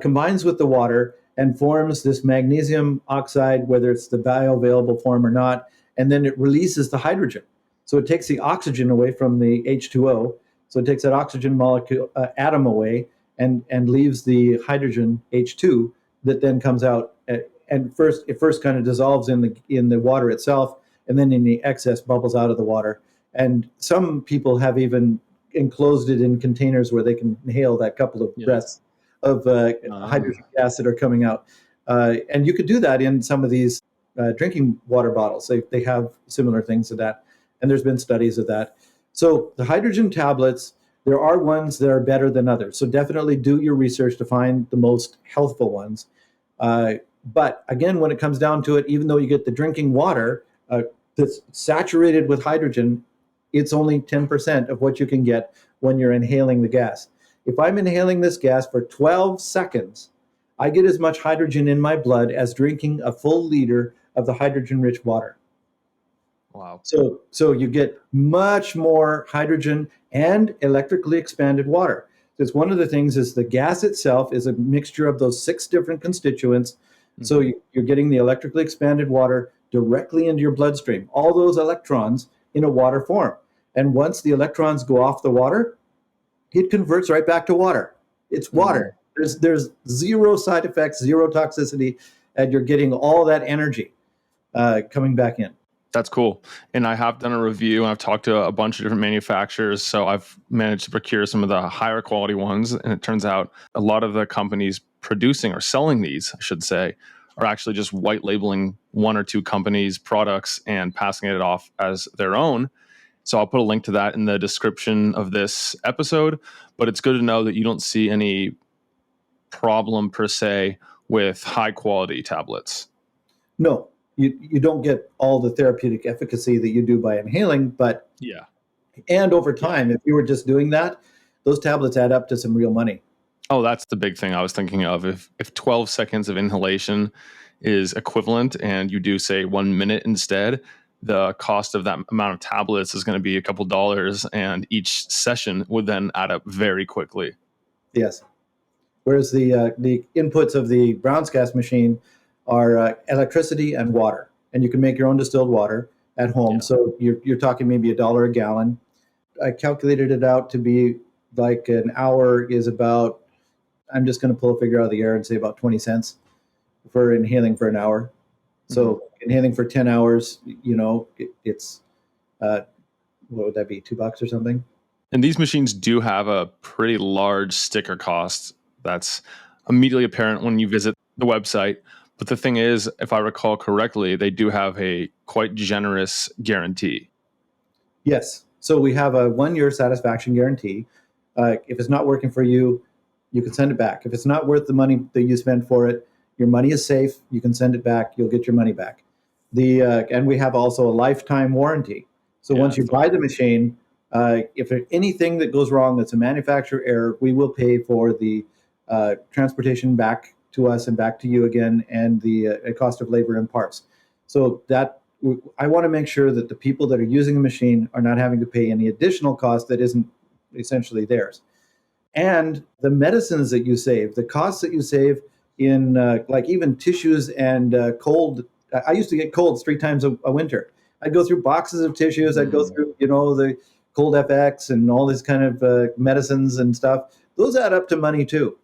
S2: combines with the water and forms this magnesium oxide, whether it's the bioavailable form or not, and then it releases the hydrogen. So it takes the oxygen away from the H2O. So it takes that oxygen molecule atom away and leaves the hydrogen H2 that then comes out. And it first kind of dissolves in the water itself, and then any excess bubbles out of the water. And some people have even enclosed it in containers where they can inhale that couple of breaths of hydrogen gas that are coming out. And you could do that in some of these drinking water bottles. They have similar things to that. And there's been studies of that. So the hydrogen tablets, there are ones that are better than others. So definitely do your research to find the most healthful ones. But again, when it comes down to it, even though you get the drinking water that's saturated with hydrogen, it's only 10% of what you can get when you're inhaling the gas. If I'm inhaling this gas for 12 seconds, I get as much hydrogen in my blood as drinking a full liter of the hydrogen-rich water.
S1: Wow.
S2: So you get much more hydrogen and electrically expanded water. Because one of the things is the gas itself is a mixture of those 6 different constituents. Mm-hmm. So you're getting the electrically expanded water directly into your bloodstream, all those electrons in a water form. And once the electrons go off the water, it converts right back to water. It's water. Mm-hmm. There's zero side effects, zero toxicity, and you're getting all that energy coming back in.
S1: That's cool. And I have done a review, and I've talked to a bunch of different manufacturers. So I've managed to procure some of the higher quality ones. And it turns out a lot of the companies producing or selling these, I should say, are actually just white labeling 1 or 2 companies' products and passing it off as their own. So I'll put a link to that in the description of this episode. But it's good to know that you don't see any problem per se with high quality tablets.
S2: No. You don't get all the therapeutic efficacy that you do by inhaling, but and over time, if you were just doing that, those tablets add up to some real money.
S1: Oh, that's the big thing I was thinking of. If 12 seconds of inhalation is equivalent and you do, say, 1 minute instead, the cost of that amount of tablets is going to be a couple dollars, and each session would then add up very quickly.
S2: Yes. Whereas the inputs of the Brown's gas machine are electricity and water, and you can make your own distilled water at home. So you're talking maybe $1 a gallon. I calculated it out to be like an hour is about, I'm just going to pull a figure out of the air and say about 20 cents for inhaling for an hour. So inhaling for 10 hours, it's what would that be, $2 or something?
S1: And these machines do have a pretty large sticker cost that's immediately apparent when you visit the website. But the thing is, if I recall correctly, they do have a quite generous guarantee.
S2: Yes. So we have a 1-year satisfaction guarantee. If it's not working for you, you can send it back. If it's not worth the money that you spend for it, your money is safe. You can send it back. You'll get your money back. And we have also a lifetime warranty. So once you buy the machine, if there's anything that goes wrong that's a manufacturer error, we will pay for the transportation back to us and back to you again, and the cost of labor and parts. So that I want to make sure that the people that are using the machine are not having to pay any additional cost that isn't essentially theirs. And the medicines that you save, the costs that you save in like even tissues and cold. I used to get colds 3 times a winter. I'd go through boxes of tissues. I'd go through, the Cold FX and all these kind of medicines and stuff. Those add up to money too.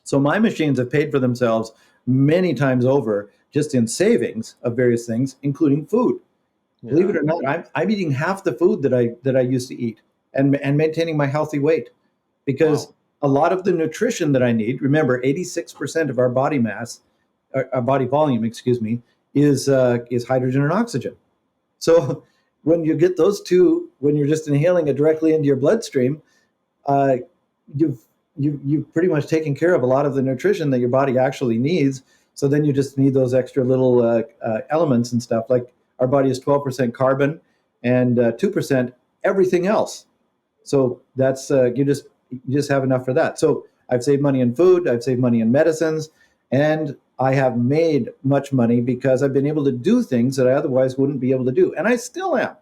S2: So my machines have paid for themselves many times over just in savings of various things, including food. Yeah. Believe it or not, I'm eating half the food that I used to eat and maintaining my healthy weight, because a lot of the nutrition that I need, remember, 86% of our body mass, our body volume, is hydrogen and oxygen. So when you get those two, when you're just inhaling it directly into your bloodstream, you've pretty much taken care of a lot of the nutrition that your body actually needs. So then you just need those extra little elements and stuff. Like our body is 12% carbon and 2% everything else. So that's you just have enough for that. So I've saved money in food, I've saved money in medicines, and I have made much money because I've been able to do things that I otherwise wouldn't be able to do. And I still am.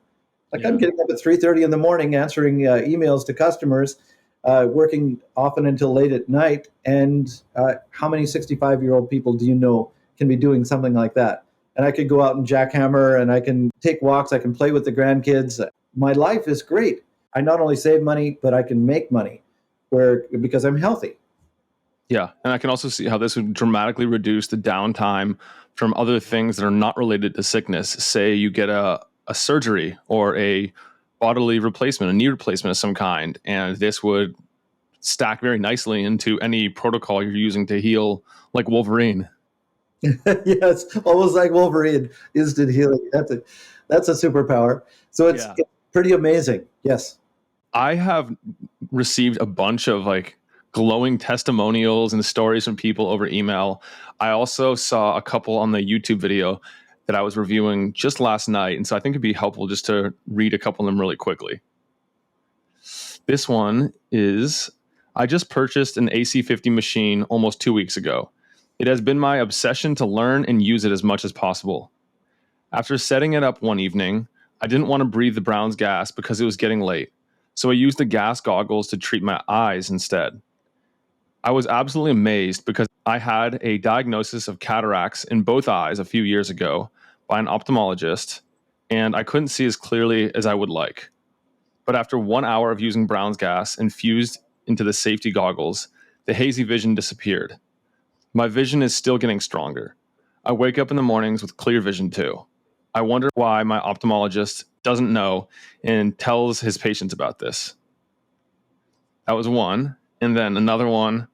S2: I'm getting up at 3:30 in the morning answering emails to customers, working often until late at night. And how many 65-year-old people do you know can be doing something like that? And I could go out and jackhammer, and I can take walks, I can play with the grandkids. My life is great. I not only save money, but I can make money because I'm healthy.
S1: Yeah. And I can also see how this would dramatically reduce the downtime from other things that are not related to sickness. Say you get a surgery or a bodily replacement, a knee replacement of some kind, and this would stack very nicely into any protocol you're using to heal, like Wolverine.
S2: Yes, almost like Wolverine, instant healing. That's a superpower. So
S1: Yeah.
S2: it's pretty amazing. Yes.
S1: I have received a bunch of like glowing testimonials and stories from people over email. I also saw a couple on the YouTube video that I was reviewing just last night. And so I think it'd be helpful just to read a couple of them really quickly. This one is I just purchased an AC50 machine almost 2 weeks ago. It has been my obsession to learn and use it as much as possible. After setting it up one evening, I didn't want to breathe the Brown's gas because it was getting late, so I used the gas goggles to treat my eyes instead. I was absolutely amazed because I had a diagnosis of cataracts in both eyes a few years ago by an ophthalmologist, and I couldn't see as clearly as I would like. But after 1 hour of using Brown's gas infused into the safety goggles, the hazy vision disappeared. My vision is still getting stronger. I wake up in the mornings with clear vision too. I wonder why my ophthalmologist doesn't know and tells his patients about this. That was one. And then another one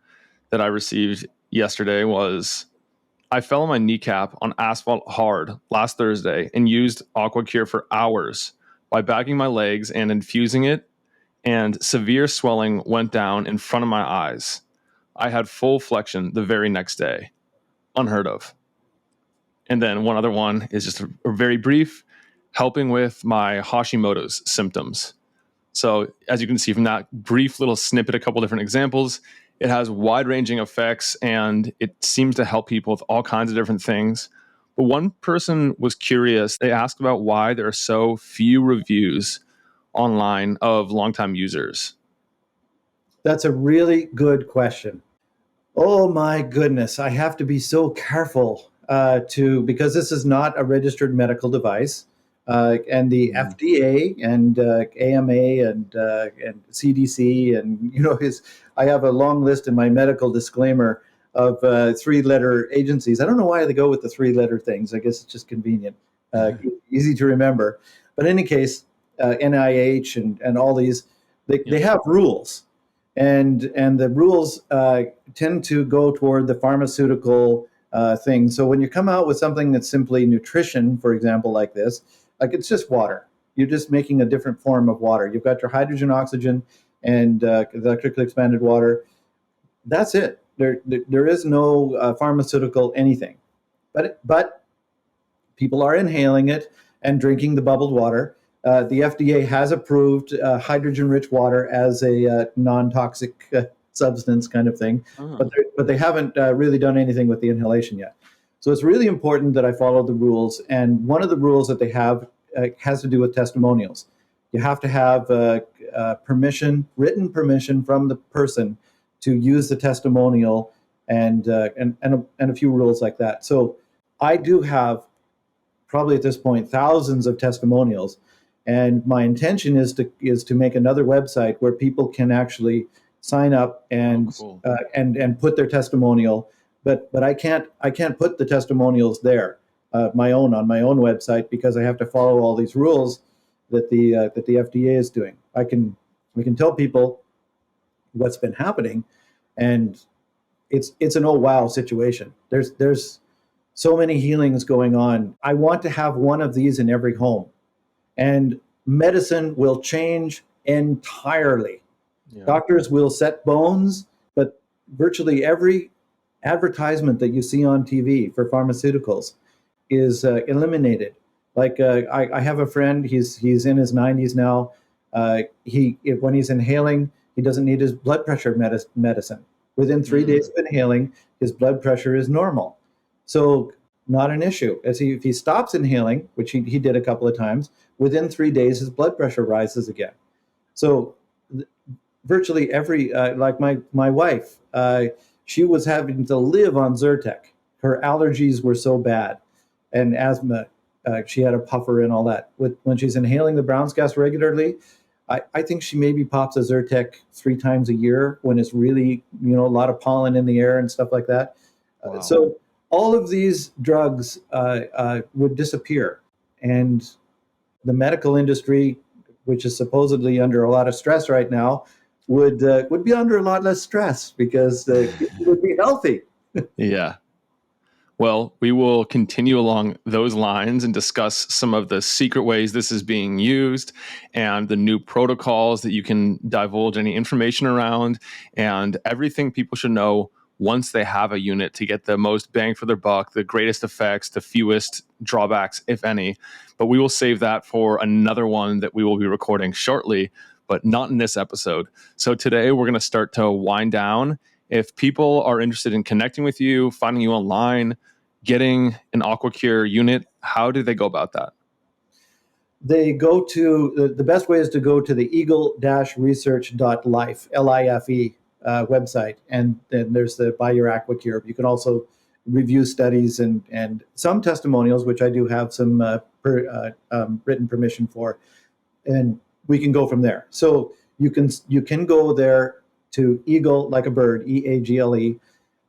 S1: that I received yesterday was I fell on my kneecap on asphalt hard last Thursday and used AquaCure for hours by bagging my legs and infusing it, and severe swelling went down in front of my eyes. I had full flexion the very next day. Unheard of. And then one other one is just a very brief, helping with my Hashimoto's symptoms. So as you can see from that brief little snippet, a couple different examples, it has wide-ranging effects and it seems to help people with all kinds of different things. But one person was curious. They asked about why there are so few reviews online of longtime users.
S2: That's a really good question. Oh my goodness, I have to be so careful because this is not a registered medical device, and the FDA and AMA and CDC and I have a long list in my medical disclaimer of three-letter agencies. I don't know why they go with the three-letter things. I guess it's just convenient, easy to remember. But in any case, NIH and all these, they have rules, and the rules tend to go toward the pharmaceutical thing. So when you come out with something that's simply nutrition, for example, like this, like it's just water. You're just making a different form of water. You've got your hydrogen, oxygen, and electrically expanded water. That's it. There is no pharmaceutical anything. But people are inhaling it and drinking the bubbled water. The FDA has approved hydrogen-rich water as a non-toxic substance kind of thing, but they haven't really done anything with the inhalation yet. So it's really important that I follow the rules. And one of the rules that they have has to do with testimonials. You have to have written permission from the person to use the testimonial, and a few rules like that. So I do have probably at this point thousands of testimonials, and my intention is to make another website where people can actually sign up and and put their testimonial. But I can't put the testimonials there, on my own website, because I have to follow all these rules that the FDA is doing. We can tell people what's been happening, and it's an oh wow situation. There's so many healings going on. I want to have one of these in every home, and medicine will change entirely. Yeah. Doctors will set bones, but virtually every advertisement that you see on TV for pharmaceuticals is eliminated. Like I have a friend, he's in his 90s now. When he's inhaling, he doesn't need his blood pressure medicine. Within 3 days of inhaling, his blood pressure is normal. So not an issue. If he stops inhaling, which he did a couple of times, within 3 days, his blood pressure rises again. So virtually every, like my wife, she was having to live on Zyrtec. Her allergies were so bad, and asthma. She had a puffer and all that. When she's inhaling the Brown's gas regularly, I think she maybe pops a Zyrtec 3 times a year when it's really, a lot of pollen in the air and stuff like that.
S1: Wow.
S2: So all of these drugs would disappear. And the medical industry, which is supposedly under a lot of stress right now, would be under a lot less stress because people would be healthy.
S1: Yeah. Well, we will continue along those lines and discuss some of the secret ways this is being used and the new protocols that you can divulge any information around and everything people should know once they have a unit to get the most bang for their buck, the greatest effects, the fewest drawbacks, if any. But we will save that for another one that we will be recording shortly, but not in this episode. So today we're going to start to wind down. If people are interested in connecting with you, finding you online, getting an AquaCure unit, how do they go about that?
S2: They go to, the best way is to go to the eagle-research.life, L-I-F-E, website. And then there's the Buy Your AquaCure. You can also review studies and some testimonials, which I do have some written permission for. And we can go from there. So you can go there to Eagle, like a bird, E-A-G-L-E,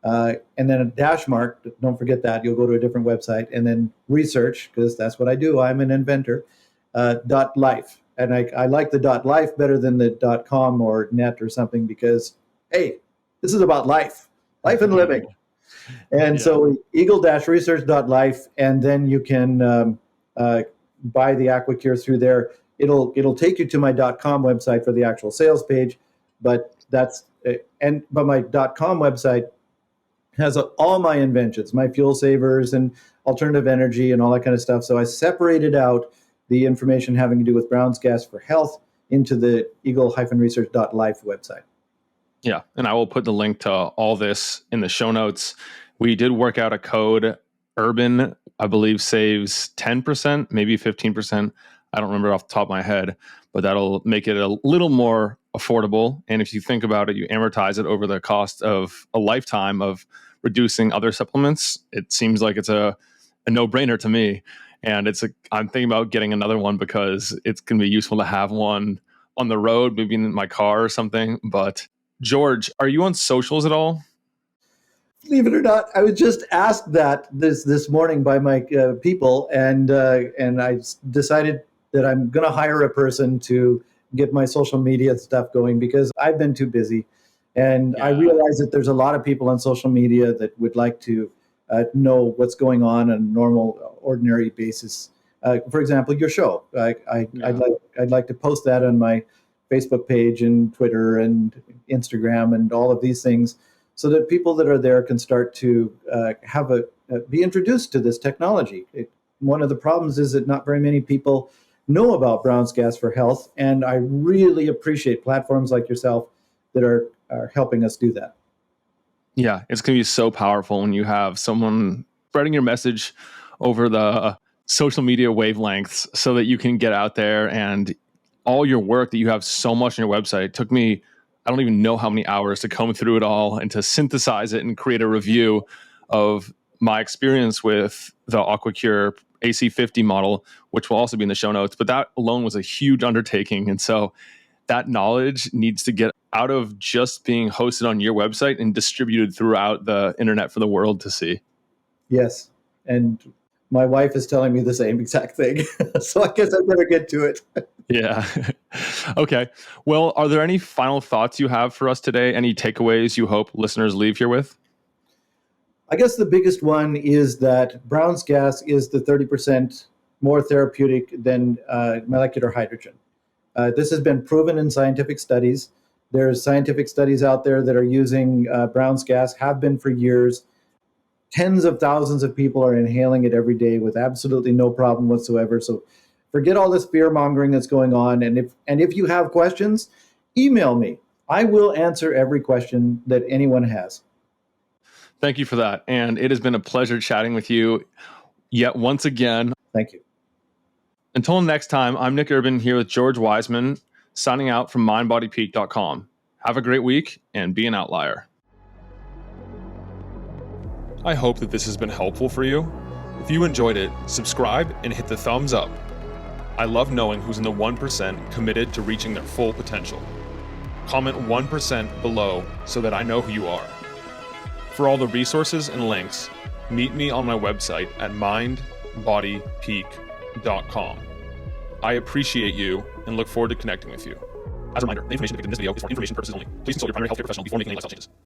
S2: and then a dash mark, don't forget that, you'll go to a different website, and then research, because that's what I do, I'm an inventor, .life. And I like the .life better than the .com or net or something because, hey, this is about life and living. And so eagle-research.life, and then you can buy the AquaCure through there. It'll take you to my .com website for the actual sales page, but but my .com website has all my inventions, my fuel savers and alternative energy and all that kind of stuff. So I separated out the information having to do with Brown's gas for health into the eagle-research.life website.
S1: Yeah, and I will put the link to all this in the show notes. We did work out a code. Urban, I believe, saves 10%, maybe 15%. I don't remember off the top of my head, but that'll make it a little more affordable. And if you think about it, you amortize it over the cost of a lifetime of reducing other supplements. It seems like it's a no-brainer to me. And I'm thinking about getting another one because it's going to be useful to have one on the road, maybe in my car or something. But George, are you on socials at all?
S2: Believe it or not, I was just asked that this morning by my people, and I decided that I'm going to hire a person to get my social media stuff going because I've been too busy. And I realize that there's a lot of people on social media that would like to know what's going on a normal, ordinary basis. For example, your show. I'd like to post that on my Facebook page and Twitter and Instagram and all of these things, so that people that are there can start to be introduced to this technology. One of the problems is that not very many people know about Brown's gas for health, and I really appreciate platforms like yourself that are helping us do that.
S1: Yeah, it's going to be so powerful when you have someone spreading your message over the social media wavelengths so that you can get out there, and all your work that you have so much on your website took me, I don't even know how many hours to comb through it all and to synthesize it and create a review of my experience with the AquaCure AC50 model, which will also be in the show notes. But that alone was a huge undertaking. And so that knowledge needs to get out of just being hosted on your website and distributed throughout the internet for the world to see.
S2: Yes. And my wife is telling me the same exact thing. So I guess I better get to it.
S1: Yeah. Okay. Well, are there any final thoughts you have for us today? Any takeaways you hope listeners leave here with?
S2: I guess the biggest one is that Brown's gas is the 30% more therapeutic than molecular hydrogen. This has been proven in scientific studies. There's scientific studies out there that are using Brown's gas, have been for years. Tens of thousands of people are inhaling it every day with absolutely no problem whatsoever. So forget all this fear mongering that's going on. And if you have questions, email me. I will answer every question that anyone has.
S1: Thank you for that. And it has been a pleasure chatting with you yet once again.
S2: Thank you.
S1: Until next time, I'm Nick Urban here with George Wiseman, signing out from mindbodypeak.com. Have a great week and be an outlier. I hope that this has been helpful for you. If you enjoyed it, subscribe and hit the thumbs up. I love knowing who's in the 1% committed to reaching their full potential. Comment 1% below so that I know who you are. For all the resources and links, meet me on my website at mindbodypeak.com. I appreciate you and look forward to connecting with you. As a reminder, the information depicted in this video is for information purposes only. Please consult your primary healthcare professional before making any lifestyle changes.